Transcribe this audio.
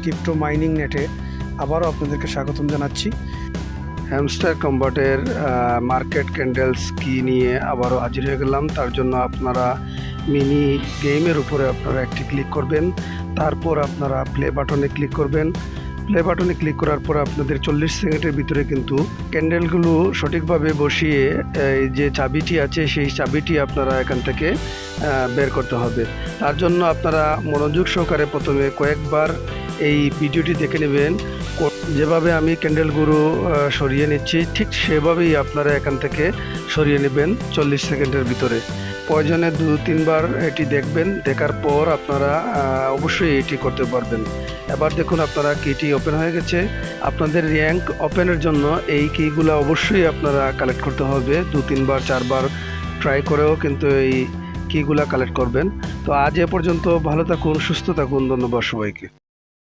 Crypto mining নেটে আবারও আপনাদেরকে স্বাগতম জানাচ্ছি। হ্যামস্টার কম্বাটের মার্কেট ক্যান্ডেলস কি নিয়ে আবারও হাজির হয়ে গেলাম। তার জন্য আপনারা মিনি গেমের উপরে আপনারা একটি ক্লিক করবেন, তারপর আপনারা প্লে বাটনে ক্লিক করবেন। প্লে বাটনে ক্লিক করার পর আপনাদের 40 সেকেন্ডের ভিতরে কিন্তু ক্যান্ডেলগুলো সঠিকভাবে বসিয়ে এই যে চাবিটি আছে সেই চাবিটি আপনারা এখান থেকে বের করতে হবে। তার জন্য আপনারা মনোযোগ সহকারে প্রথমে কয়েকবার এই ভিডিওটি দেখে নেবেন। যেভাবে আমি ক্যান্ডেলগুলো সরিয়ে নিচ্ছি ঠিক সেভাবেই আপনারা এখান থেকে সরিয়ে নেবেন 40 সেকেন্ডের ভিতরে। প্রয়োজনে 2-3 বার এটি দেখবেন, দেখার পর আপনারা অবশ্যই এটি করতে পারবেন। এবার দেখুন আপনারা কিটি ওপেন হয়ে গেছে। আপনাদের র্যাঙ্ক ওপেনের জন্য এই কিগুলো অবশ্যই আপনারা কালেক্ট করতে হবে। 2-3 বার 4 বার ট্রাই করেও কিন্তু এই কিগুলা কালেক্ট করবেন। তো আজ এ পর্যন্ত, ভালো থাকুন, সুস্থ থাকুন, ধন্যবাদ সবাইকে।